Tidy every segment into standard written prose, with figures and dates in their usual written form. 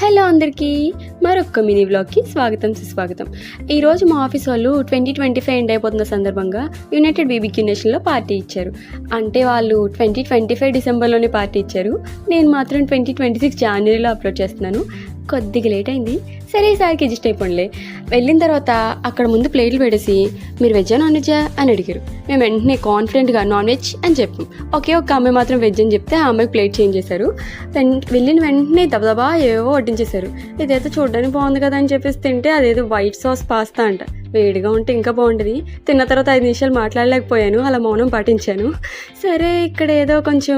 Hello అందరికీ, మరొక mini వ్లాగ్కి స్వాగతం సుస్వాగతం. ఈరోజు మా ఆఫీస్ వాళ్ళు 2025 ఎండ్ అయిపోతున్న సందర్భంగా యునైటెడ్ బీబీక్యూ నేషన్లో పార్టీ ఇచ్చారు. అంటే వాళ్ళు 2025 డిసెంబర్లోనే పార్టీ ఇచ్చారు. నేను మాత్రం 2026 జనవరిలో అప్లోడ్ చేస్తున్నాను. కొద్దిగా లేట్ అయింది, సరే ఈసారికి అడ్జస్ట్ అయిపోండిలే. వెళ్ళిన తర్వాత అక్కడ ముందు ప్లేట్లు పెట్టేసి మీరు వెజ్జా నాన్ వెజ్జా అని అడిగారు. మేము వెంటనే కాన్ఫిడెంట్గా నాన్ వెజ్ అని చెప్పాం. ఒకే ఒక అమ్మాయి మాత్రం వెజ్ అని చెప్తే ఆ అమ్మాయి ప్లేట్ చేంజ్ చేశారు. వెళ్ళిన వెంటనే దబదబా ఏవో వడ్డించేశారు. ఇదేదో చూడడానికి బాగుంది కదా అని చెప్పేసి తింటే అదేదో వైట్ సాస్ పాస్తా అంట. వేడిగా ఉంటే ఇంకా బాగుంటుంది. తిన్న తర్వాత 5 నిమిషాలు మాట్లాడలేకపోయాను, అలా మౌనం పాటించాను. సరే ఇక్కడ ఏదో కొంచెం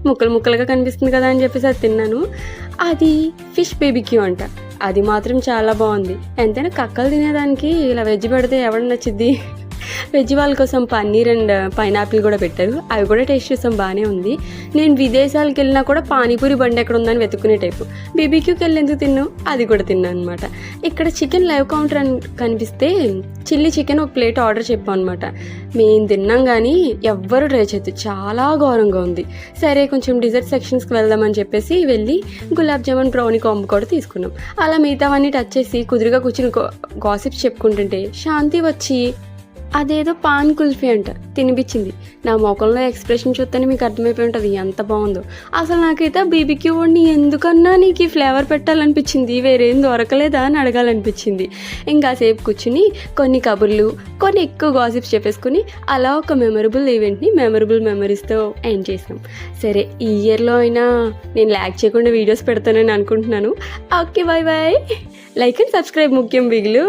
ముక్కలు ముక్కలుగా కనిపిస్తుంది కదా అని చెప్పేసి అది తిన్నాను. అది ఫిష్ బీబీక్యూ అంట. అది మాత్రం చాలా బాగుంది. ఎంతైనా కక్కలు తినేదానికి ఇలా వెజ్ పెడితే ఎవరు నచ్చిద్ది. వెజ్ వాళ్ళ కోసం పన్నీర్ అండ్ పైనాపిల్ కూడా పెట్టారు. అవి కూడా టేస్ట్ చేసాం, బాగానే ఉంది. నేను విదేశాలకు వెళ్ళినా కూడా పానీపూరి బండి ఎక్కడ ఉందని వెతుక్కునే టైపు. బీబీక్యూకి వెళ్ళి ఎందుకు తిన్నాను, అది కూడా తిన్నాను అనమాట. ఇక్కడ చికెన్ లైవ్ కౌంటర్ అని కనిపిస్తే చిల్లీ చికెన్ ఒక ప్లేట్ ఆర్డర్ చెప్పాం అనమాట. మేము తిన్నాం కానీ ఎవ్వరు ట్రై చేయొద్దు, చాలా ఘోరంగా ఉంది. సరే కొంచెం డిజర్ట్ సెక్షన్స్కి వెళ్దామని చెప్పేసి వెళ్ళి గులాబ్ జామున్ బ్రౌనీ కాంబో కూడా తీసుకున్నాం. అలా మిగతావన్నీ టచ్ చేసి కుదురుగా కూర్చుని గాసిప్స్ చెప్పుకుంటుంటే శాంతి వచ్చి అదేదో పాన్ కుల్ఫీ అంట తినిపించింది. నా ముఖంలో ఎక్స్ప్రెషన్ చూస్తేనే మీకు అర్థమైపోయి ఉంటుంది ఎంత బాగుందో. అసలు నాకైతే బీబీక్యూ వాడిని ఎందుకన్నా నీకు ఈ ఫ్లేవర్ పెట్టాలనిపించింది, వేరేం దొరకలేదా అని అడగాలనిపించింది. ఇంకాసేపు కూర్చుని కొన్ని కబుర్లు, కొన్ని ఎక్కువ గాసిప్స్ చెప్పేసుకుని అలా ఒక మెమరబుల్ ఈవెంట్ని మెమరబుల్ మెమరీస్తో ఎండ్ చేసాం. సరే ఈ ఇయర్లో అయినా నేను ల్యాక్ చేయకుండా వీడియోస్ పెడతానని అనుకుంటున్నాను. Okay, bye bye. Like and subscribe ముఖ్యం బిగులు.